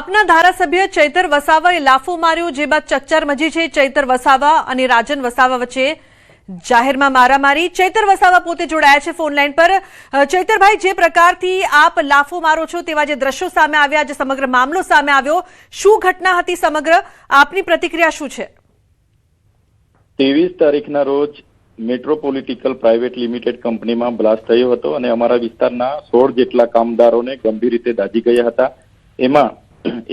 આપના ધારાસભ્ય ચૈતર વસાવાએ લાફો માર્યો, જે બાદ ચકચાર મચી છે ચૈતર વસાવા અને રાજન વસાવા વચ્ચે જાહેરમાં મારામારી। ચૈતર વસાવા પોતે જોડાયા છે ફોન લાઈન પર। ચૈતરભાઈ, જે પ્રકારથી આપ લાફો મારો છો તેવા જે દ્રશ્યો સામે આવ્યા, જે સમગ્ર મામલો સામે આવ્યો, શું ઘટના હતી સમગ્ર, આપની પ્રતિક્રિયા શું છે? 23 તારીખના રોજ મેટ્રોપોલિટિકલ પ્રાઇવેટ લિમિટેડ કંપનીમાં બ્લાસ્ટ થયો હતો અને અમારા વિસ્તારના 16 જેટલા કામદારોને ગંભીર રીતે દાઝી ગયા હતા। એમાં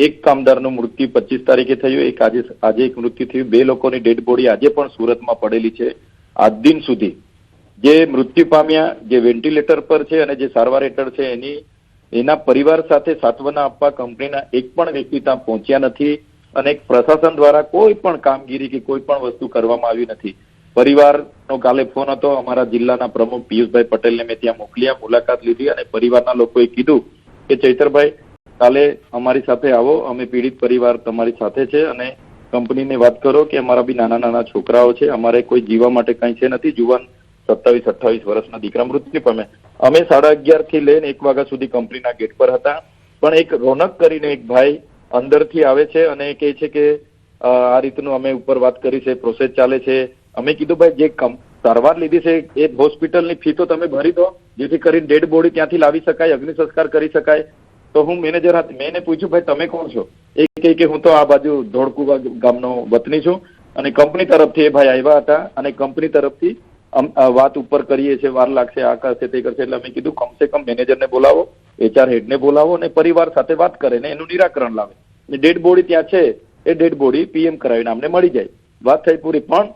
એક કામદારનું મૃત્યુ 25 તારીખે થયું, એક આજે એક મૃત્યુ થયું। 2 લોકોની ડેડ બોડી આજે પણ સુરતમાં પડેલી છે। આજ દિન સુધી જે મૃત્યુ પામ્યા, જે વેન્ટિલેટર પર છે અને જે સારવાર હેઠળ છે, એના પરિવાર સાથે સાંત્વના આપવા કંપનીના એક પણ વ્યક્તિ ત્યાં પહોંચ્યા નથી અને પ્રશાસન દ્વારા કોઈ પણ કામગીરી કે કોઈ પણ વસ્તુ કરવામાં આવી નથી। પરિવારનો કાલે ફોન હતો, અમારા જિલ્લાના પ્રમુખ પિયુષભાઈ પટેલને મેં ત્યાં મોકલ્યા, મુલાકાત લીધી અને પરિવારના લોકોએ કીધું કે ચૈતરભાઈ કાલે અમારી સાથે આવો, અમે પીડિત પરિવાર તમારી સાથે છે અને કંપનીને વાત કરો કે અમારા બી નાના નાના છોકરાઓ છે, અમારે કોઈ જીવવા માટે કઈ છે નથી। જુવાન 27-28 વર્ષના દીકરા મૃત્યુ પામે। અમે 11:30 થી લઈને 1 વાગ્યા સુધી કંપનીના ગેટ પર હતા, પણ એક રોનક કરીને એક ભાઈ અંદરથી આવે છે અને કહે છે કે આ રીતનું અમે ઉપર વાત કરી છે, પ્રોસેસ ચાલે છે। અમે કીધું ભાઈ જે સારવાર લીધી છે એ હોસ્પિટલની ફી તો તમે ભરી દો, જેથી કરીને ડેડ બોડી ત્યાંથી લાવી શકાય, અગ્નિ સંસ્કાર કરી શકાય। તો હું મેનેજર મેં એને પૂછ્યું ભાઈ તમે કોણ છો? એ કહે કે હું તો આ બાજુ ધોળકુવા ગામનો વતની છું અને કંપની તરફથી એ ભાઈ આવ્યા હતા અને કંપની તરફથી વાત ઉપર કરીએ છીએ, વાર લાગશે, આ કરશે તે કરશે। એટલે અમે કીધું કમસે કમ મેનેજરને બોલાવો, HR હેડને બોલાવો અને પરિવાર સાથે વાત કરે ને એનું નિરાકરણ લાવે। ડેડ બોડી ત્યાં છે, એ ડેડ બોડી PM કરાવીને અમને મળી જાય, વાત થઈ પૂરી। પણ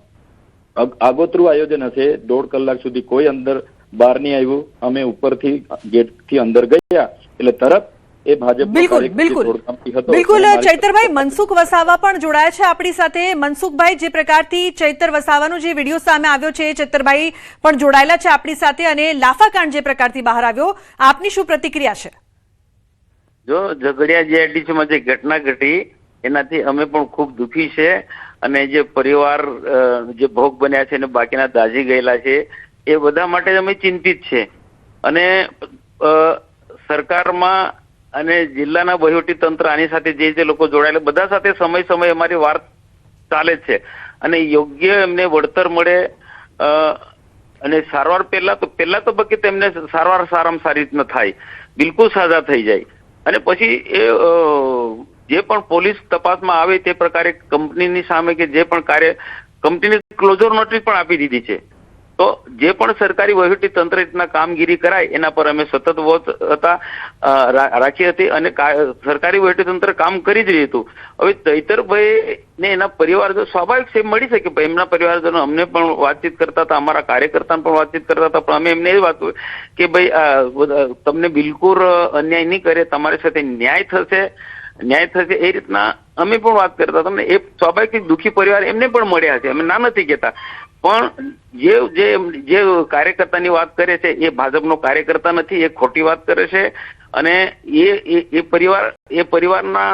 આગોતરું આયોજન હશે, 1.5 કલાક સુધી કોઈ અંદર બહાર નહીં આવ્યું। અમે ઉપરથી ગેટથી અંદર ગયા એટલે તરત એ ભાજપ બિલકુલ ચૈતરભાઈ, મનસુખ વસાવા પણ જોડાયા છે આપણી સાથે। મનસુખભાઈ, જે પ્રકારથી ચૈતર વસાવાનો જે વિડીયો સામે આવ્યો છે, ચૈતરભાઈ પણ જોડાયેલા છે આપણી સાથે અને લાફાકાંડ જે પ્રકારથી બહાર આવ્યો, આપની શું પ્રતિક્રિયા છે? જો ઝઘડિયા GIDC માં જે ઘટના ઘટી એનાથી અમે પણ ખૂબ દુઃખી છે અને જે પરિવાર જે ભોગ બન્યા છે અને બાકીના દાઝી ગયેલા છે એ બધા માટે અમે ચિંતિત છે અને સરકારમાં અને જિલ્લાના વહીવટી તંત્ર આની સાથે જે લોકો જોડાયેલા બધા સાથે સમય સમય અમારી વાત ચાલે છે અને યોગ્ય એમને વળતર મળે અને સારવાર પહેલા તબક્કે તેમને સારવાર સારામાં સારી રીતના થાય, બિલકુલ સાજા થઈ જાય અને પછી એ જે પણ પોલીસ તપાસમાં આવે તે પ્રકારે કંપનીની સામે કે જે પણ કાર્ય કંપનીને ક્લોઝર નોટિસ પણ આપી દીધી છે। તો જે પણ સરકારી વહીવટી તંત્ર રીતના કામગીરી કરાય એના પર અમે સતત વોચ રાખી હતી અને સરકારી વહીવટી તંત્ર કામ કરી જ રહ્યું હતું। હવે ચૈતરભાઈ ને એના પરિવારજનો સ્વાભાવિક છે મળી શકે, એમના પરિવારજનો અમને પણ વાતચીત કરતા હતા, અમારા કાર્યકર્તાને પણ વાતચીત કરતા હતા, પણ અમે એમને એ વાત કે ભાઈ તમને બિલકુલ અન્યાય નહીં કરે, તમારી સાથે ન્યાય થશે એ રીતના અમે પણ વાત કરતા હતા। એ સ્વાભાવિક દુઃખી પરિવાર એમને પણ મળ્યા છે, અમે ના નથી કહેતા, પણ જે કાર્યકર્તાની વાત કરે છે એ ભાજપનો કાર્યકર્તા નથી, એ ખોટી વાત કરે છે અને એ પરિવારના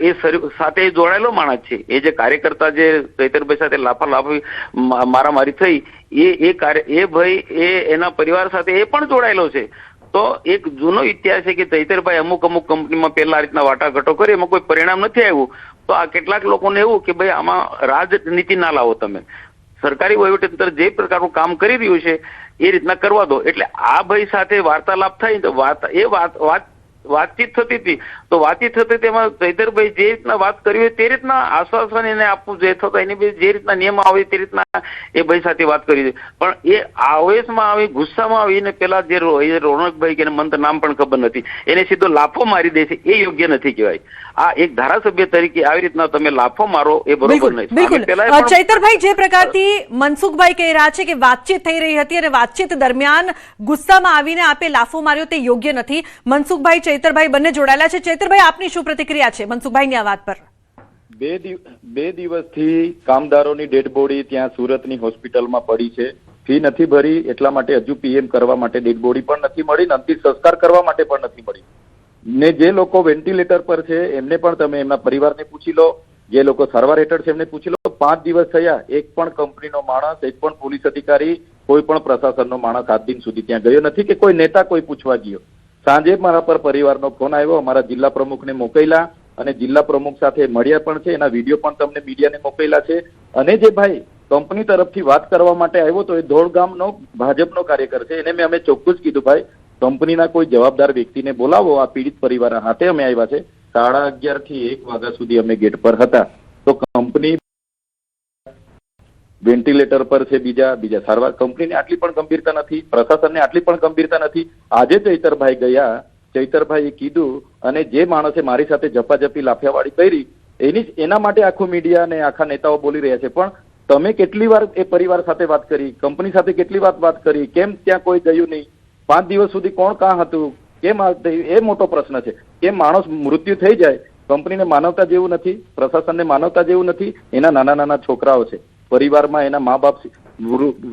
એ સાથે જોડાયેલો માણસ છે। એ જે કાર્યકર્તા જે ચૈતરભાઈ સાથે લાફાલાફી મારામારી થઈ એ ભાઈ એના પરિવાર સાથે એ પણ જોડાયેલો છે। તો એક જૂનો ઇતિહાસ છે કે ચૈતરભાઈ અમુક કંપનીમાં પહેલા રીતના વાટાઘાટો કરી, એમાં કોઈ પરિણામ નથી આવ્યું, તો આ કેટલાક લોકોને એવું કે ભાઈ આમાં રાજનીતિ ના લાવો, તમે સરકારી વહીવટીતંત્ર જે પ્રકારનું કામ કરી રહ્યું છે એ રીતના કરવા દો। એટલે આ ભાઈ સાથે વાર્તાલાપ થાય તો વાતચીત થતી હતી, તો વાતચીત થતી તેમાં ચૈતરભાઈ જે રીતના વાત કરી હોય તે રીતના આશ્વાસન એને આપવું જોઈએ, થતા એની જે રીતના નિયમ આવે તે રીતના એ ભાઈ સાથે વાત કરી છે। પણ એ આવેશમાં આવી, ગુસ્સામાં આવીને પેલા જે રોનકભાઈ કે મને નામ પણ ખબર નથી, એને સીધો લાફો મારી દે છે, એ યોગ્ય નથી કહેવાય। આ એક ધારાસભ્ય તરીકે આવી રીતના તમે લાફો મારો એ બરોબર નહીં। બિલકુલ ચૈતરભાઈ, જે પ્રકારથી મનસુખભાઈ કહી રહ્યા છે કે વાતચીત થઈ રહી હતી અને વાતચીત દરમિયાન ગુસ્સામાં આવીને આપે લાફો માર્યો તે યોગ્ય નથી। મનસુખભાઈ, ચૈતરભાઈ બંને જોડાયેલા છે। ચૈતરભાઈ, આપની શું પ્રતિક્રિયા છે મનસુખભાઈની આ વાત પર? 2 દિવસથી કામદારોની ડેડ બોડી ત્યાં સુરતની હોસ્પિટલમાં પડી છે, ફી નથી ભરી એટલા માટે હજુ PM કરવા માટે ડેડ બોડી પણ નથી મળી, અંતિમ સંસ્કાર કરવા માટે પણ નથી મળી ને જે લોકો વેન્ટિલેટર પર છે એમને પણ તમે એમના પરિવારને પૂછી લો, જે લોકો સારવાર હેઠળ છે એમને પૂછી લો। 5 દિવસ થયા, એક પણ કંપનીનો માણસ, એક પણ પોલીસ અધિકારી, કોઈ પણ પ્રશાસનનો માણસ આજ દિન સુધી ત્યાં ગયો નથી કે કોઈ નેતા કોઈ પૂછવા ગયો। સાંજે મારા પર પરિવારનો ફોન આવ્યો, અમારા જિલ્લા પ્રમુખને મોકલ્યા, અને જિલ્લા પ્રમુખ સાથે મળ્યા પણ છે, એના વિડીયો પણ તમને મીડિયાને મોકલેલા છે. અને જે ભાઈ કંપની તરફથી વાત કરવા માટે આવ્યો તો એ ધોળગામનો ભાજપનો કાર્યકર છે, એને અમે ચોખ્ખું જ કીધું ભાઈ કંપનીના કોઈ જવાબદાર વ્યક્તિને બોલાવો, આ પીડિત પરિવાર હાથે અમે આવ્યા છે. 11:30 થી 1 વાગ્યા સુધી અમે ગેટ પર હતા. તો કંપની વેન્ટિલેટર પર છે, બીજા સારવાર. કંપનીને આટલી પણ ગંભીરતા નથી, પ્રશાસનને આટલી પણ ગંભીરતા નથી. આજે ચૈતરભાઈ ગયા, ચૈતરભાઈએ કીધું અને જે માણસે મારી સાથે ઝપાઝપી લાફિયાવાળી કરી એના માટે આખું મીડિયા અને આખા નેતાઓ બોલી રહ્યા છે. પણ તમે કેટલી વાર એ પરિવાર સાથે વાત કરી, કંપની સાથે કેટલી વાર વાત કરી, કેમ ત્યાં કોઈ ગયું નહીં? 5 દિવસ સુધી કોણ કાં હતું, કેમ એ મોટો પ્રશ્ન છે. કેમ માણસ મૃત્યુ થઈ જાય, કંપનીને માનવતા જેવું નથી, પ્રશાસનને માનવતા જેવું નથી. એના નાના છોકરાઓ છે, પરિવારમાં એના મા બાપ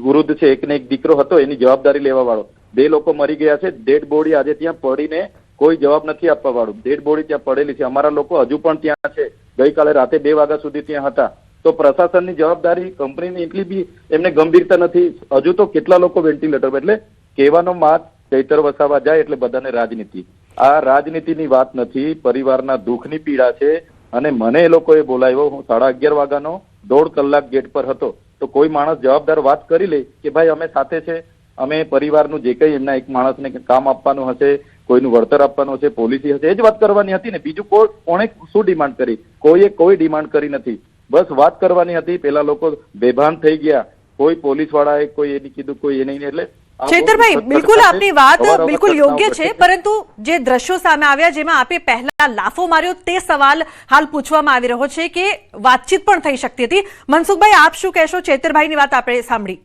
વૃદ્ધ છે, એકને એક દીકરો હતો, એની જવાબદારી લેવા વાળો. 2 લોકો મરી ગયા છે, ડેડ બોડી આજે ત્યાં પડીને કોઈ જવાબ નથી આપવા વાળું. ડેડ બોડી ત્યાં પડેલી છે, અમારા લોકો હજુ પણ ત્યાં છે, ગઈકાલે રાતે 2 વાગ્યા સુધી ત્યાં હતા. તો પ્રશાસનની જવાબદારી, કંપનીની એટલી બી એમને ગંભીરતા નથી. હજુ તો કેટલા લોકો વેન્ટિલેટર. એટલે કહેવાનો માત ચૈતર વસાવા જાય એટલે બધાને રાજનીતિ. આ રાજનીતિની વાત નથી, પરિવારના દુઃખની પીડા છે. અને મને એ લોકોએ બોલાવ્યો, હું 11:30 વાગ્યાનો 1.5 કલાક ગેટ પર હતો. તો કોઈ માણસ જવાબદાર વાત કરી લે કે ભાઈ અમે સાથે છે, અમે પરિવારનું જે કંઈ એમના એક માણસને કામ આપવાનું હશે, કોઈનું વળતર આપવાનું હશે, પોલિસી હશે, એ જ વાત કરવાની હતી ને. બીજું કોણે શું ડિમાન્ડ કરી? કોઈએ કોઈ ડિમાન્ડ કરી નથી, બસ વાત કરવાની હતી. પેલા લોકો બેભાન થઈ ગયા, કોઈ પોલીસ વાળાએ કોઈ એની કીધું, કોઈ એ નહીં. એટલે ચૈતરભાઈ, બિલકુલ આપની વાત બિલકુલ યોગ્ય છે, પરંતુ જે દ્રશ્યો સામે આવ્યા જેમાં આપે પહેલા લાફો માર્યો તે સવાલ હાલ પૂછવામાં આવી રહ્યો છે કે વાતચીત પણ થઈ શકતી હતી. મનસુખભાઈ, આપ શું કહેશો? ચૈતરભાઈની વાત આપણે સાંભળી.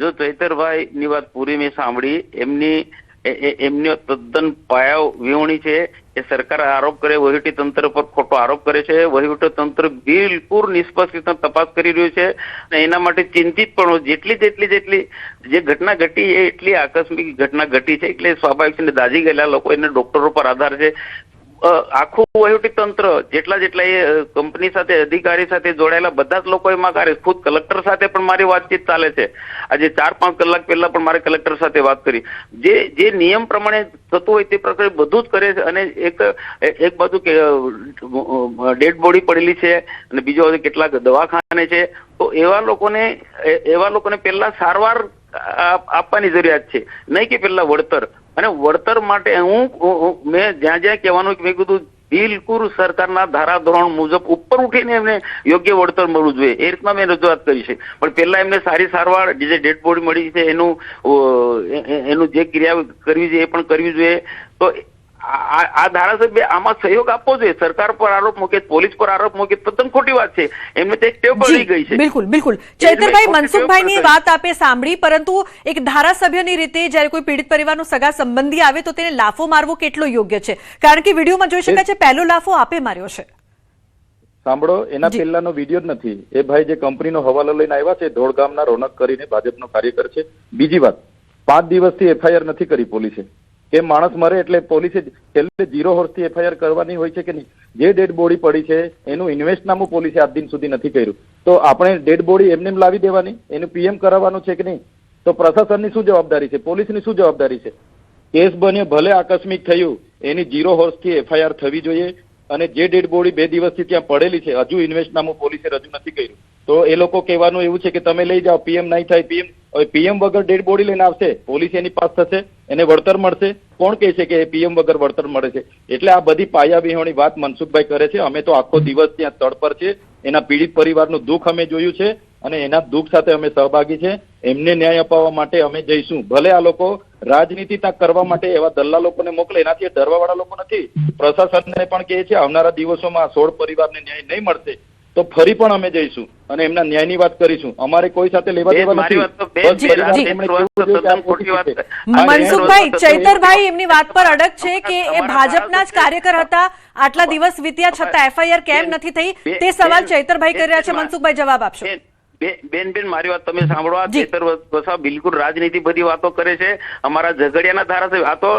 જો ચૈતરભાઈ ની વાત પૂરી મેં સાંભળી. એમની તદ્દન પાયા વિહોણી છે. એ સરકાર આરોપ કરે, વહીવટી તંત્ર પર ખોટો આરોપ કરે છે. વહીવટી તંત્ર બિલકુલ નિષ્પક્ષ રીતે તપાસ કરી રહ્યું છે અને એના માટે ચિંતિત પણ જેટલી જે ઘટના ઘટી એ એટલી આકસ્મિક ઘટના ઘટી છે એટલે સ્વાભાવિક છે. દાઝી ગયેલા લોકો, એને ડોક્ટરો પર આધાર છે. આખું વહીવટી તંત્ર જેટલા એ કંપની સાથે, અધિકારી સાથે જોડાયેલા બધા જ લોકો એમાં કરે. ખુદ કલેક્ટર સાથે પણ મારી વાતચીત ચાલે છે. આજે 4-5 કલાક પહેલા પણ મારે કલેક્ટર સાથે વાત કરી. જે નિયમ પ્રમાણે થતું હોય તે પ્રકારે બધું જ કરે છે. અને એક બાજુ કે ડેડ બોડી પડેલી છે અને બીજો કેટલાક દવાખાને છે. તો એવા લોકોને પહેલા સારવાર આપવાની જરૂરિયાત છે, નહીં કે પહેલા વળતર. અને વળતર માટે મેં જ્યાં કહેવાનું મેં કીધું બિલકુલ સરકારના ધારાધોરણ મુજબ ઉપર ઉઠીને એમને યોગ્ય વળતર મળવું જોઈએ, એ રીતના મેં રજૂઆત કરી છે. પણ પહેલા એમને સારી સારવાર, જે ડેડ બોડી મળી છે એનું જે ક્રિયા કરવી જોઈએ એ પણ કરવી જોઈએ. તો આ ધારાસભ્ય આમાં સહયોગ આપવો જોઈએ. સરકાર પર આરોપ મૂકે, પોલીસ પર આરોપ મૂકે, તદ્દન ખોટી વાત છે. એમને તે ટેવ પડી ગઈ છે. બિલકુલ. ચૈતરભાઈ, મનસુખભાઈની વાત આપે સાંભળી, પરંતુ એક ધારાસભ્યની રીતે જ્યારે કોઈ પીડિત પરિવારનો સગા સંબંધી આવે તો તેને લાફો મારવો કેટલો યોગ્ય છે? કારણ કે વિડીયોમાં જોઈ શકાય છે પહેલો લાફો આપે માર્યો છે. સાંભળો, એના પહેલાનો વિડીયો જ નથી. એ ભાઈ જે કંપનીનો હવાલો લઈને આવ્યા છે, ધોળગામના રોનક કરીને ભાજપનો કાર્યકર છે. બીજી વાત, 5 દિવસથી એફઆઈઆર નથી કરી પોલીસે. કે માણસ મરે એટલે પોલીસે છેલ્લે 0 વર્ષથી એફઆઈઆર કરવાની હોય છે કે નહીં? જે ડેડ બોડી પડી છે એનું ઇન્વેસ્ટનામું પોલીસે આજ દિન સુધી નથી કર્યું. તો આપણે ડેડ બોડી એમને લાવી દેવાની? એનું પીએમ કરાવવાનું છે કે નહીં? તો પ્રશાસનની શું જવાબદારી છે? પોલીસની શું જવાબદારી છે? કેસ બન્યો, ભલે આકસ્મિક થયું, એની 0 વર્ષથી એફઆઈઆર થવી જોઈએ. અને જે ડેડ બોડી 2 દિવસથી ત્યાં પડેલી છે, હજુ ઇન્વેસ્ટનામું પોલીસે રજૂ નથી કર્યું. તો એ લોકો કહેવાનું એવું છે કે તમે લઈ જાઓ, પીએમ નહીં થાય. પીએમ વગર ડેડ બોડી લઈને આવશે, પોલીસ એની પાસ થશે, એને વળતર મળશે. કોણ કહે છે કે પીએમ વગર વળતર મળે છે? એટલે આ બધી પાયા વિહોણી વાત મનસુખભાઈ કરે છે. અમે તો આખો દિવસ ત્યાં સ્થળ પર છે, એના પીડિત પરિવારનું દુઃખ અમે જોયું છે અને એના દુઃખ સાથે અમે સહભાગી છે. એમને ન્યાય અપાવવા માટે અમે જઈશું. ભલે આ લોકો રાજનીતિ કરવા માટે એવા દલ્લા લોકોને મોકલે, એનાથી ડરવા વાળા લોકો નથી. પ્રશાસનને પણ કહે છે આવનારા દિવસોમાં 16 પરિવારને ન્યાય નહીં મળશે તો ફરી પણ અમે જઈશું અને એમના ન્યાયની વાત કરીશું. અમારે કોઈ સાથે લેવા દેવા નથી. મનસુખભાઈ, ચૈતરભાઈ એમની વાત પર અડગ છે કે એ ભાજપના જ કાર્યકર હતા, આટલા દિવસ વીત્યા છતાં એફઆઈઆર કેમ નથી થઈ તે સવાલ ચૈતરભાઈ કરી રહ્યા છે. મનસુખભાઈ, જવાબ આપશો? બેન મારી વાત તમે સાંભળો. આ ચૈતર વસાવા બિલકુલ રાજનીતિ બધી વાતો કરે છે. અમારા ઝઘડિયાના ધારાસભ્ય, આ તો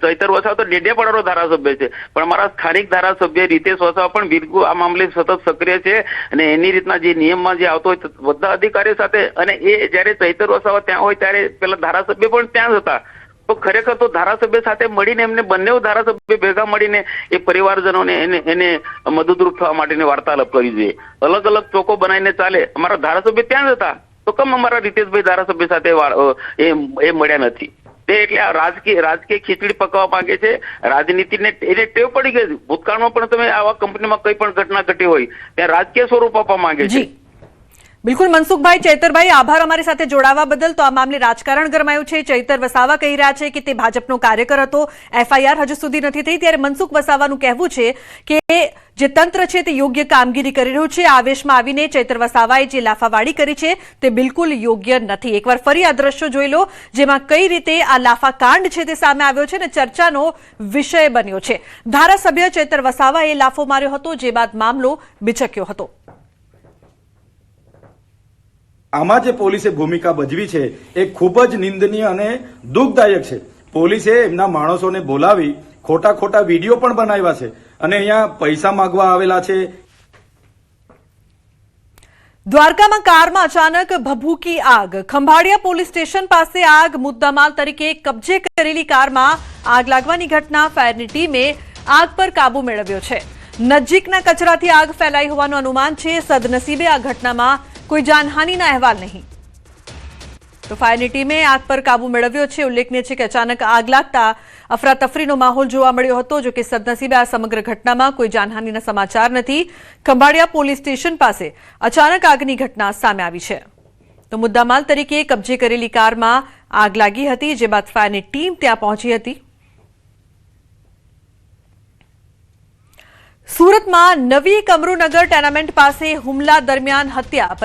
ચૈતર વસાવા તો ડેડિયાપાડાનો ધારાસભ્ય છે, પણ અમારા સ્થાનિક ધારાસભ્ય રીતેશ વસાવા પણ બિલકુલ આ મામલે સતત સક્રિય છે. અને એની રીતના જે નિયમમાં જે આવતો હોય બધા અધિકારીઓ સાથે, અને એ જયારે ચૈતર વસાવા ત્યાં હોય ત્યારે પેલા ધારાસભ્ય પણ ત્યાં જ હતા. તો ખરેખર તો ધારાસભ્ય સાથે મળીને એમને બંને ધારાસભ્ય ભેગા મળીને એ પરિવારજનોને એને મદદરૂપ થવા માટેની વાર્તાલાપ કરવી જોઈએ. અલગ અલગ ચોકો બનાવીને ચાલે. અમારા ધારાસભ્ય ત્યાં જ હતા તો કેમ અમારા રીતેશભાઈ ધારાસભ્ય સાથે એ મળ્યા નથી? તે એટલે આ રાજકીય ખીચડી પકવવા માંગે છે. રાજનીતિને એને ટેવ પડી ગઈ. ભૂતકાળમાં પણ તમે આવા કંપનીમાં કઈ પણ ઘટના ઘટી હોય ત્યાં રાજકીય સ્વરૂપ આપવા માંગે છે. બિલકુલ મનસુખભાઈ, ચૈતરભાઈ, આભાર અમારી સાથે જોડાવા બદલ. તો આ મામલે રાજકારણ ગરમાયું છે. ચૈતર વસાવા કહી રહ્યા છે કે તે ભાજપનો કાર્યકર હતો, FIR હજુ સુધી નથી થઈ. ત્યારે મનસુખ વસાવાનું કહેવું છે કે જે તંત્ર છે તે યોગ્ય કામગીરી કરી રહ્યું છે. આવેશમાં આવીને ચૈતર વસાવાએ જે લાફાવાડી કરી છે તે બિલકુલ યોગ્ય નથી. એકવાર ફરી આ દ્રશ્યો જોઈ લો જેમાં કઈ રીતે આ લાફાકાંડ છે તે સામે આવ્યો છે અને ચર્ચાનો વિષય બન્યો છે. ધારાસભ્ય ચૈતર વસાવાએ લાફો માર્યો હતો, જે બાદ મામલો બિચક્યો હતો. આમાં જે પોલીસે ભૂમિકા ભજવી છે એ ખૂબ જ નિંદનીય અને દુઃખદાયક છે. પોલીસે એમના માણસોને બોલાવી ખોટા વિડીયો પણ બનાવ્યા છે અને અહીંયા પૈસા માંગવા આવેલા છે. દ્વારકામાં કારમાં અચાનક ભભૂકી આગ. ખંભાળિયા પોલીસ સ્ટેશન પાસે આગ. મુદ્દામાલ તરીકે કબજે કરેલી કારમાં આગ લાગવાની ઘટના. ફાયરની ટીમે આગ પર કાબુ મેળવ્યો છે. નજીકના કચરાથી આગ ફેલાઈ હોવાનું અનુમાન છે. સદનસીબે આ ઘટનામાં કોઈ જાનહાનિના અહેવાલ નહીં. તો ફાયરની ટીમે આગ પર કાબુ મેળવ્યો છે. ઉલ્લેખનીય છે કે અચાનક આગ લાગતા અફરાતફરીનો માહોલ જોવા મળ્યો હતો. જો કે સદનસીબે આ સમગ્ર ઘટનામાં કોઈ જાનહાનિના સમાચાર નથી. ખંભાળિયા પોલીસ સ્ટેશન પાસે અચાનક આગની ઘટના સામે આવી છે. તો મુદ્દામાલ તરીકે કબજે કરેલી કારમાં આગ લાગી હતી, જે બાદ ફાયરની ટીમ ત્યાં પહોંચી હતી. સુરતમાં નવી કમરુનગર ટેનામેન્ટ પાસે હુમલા દરમિયાન હત્યા.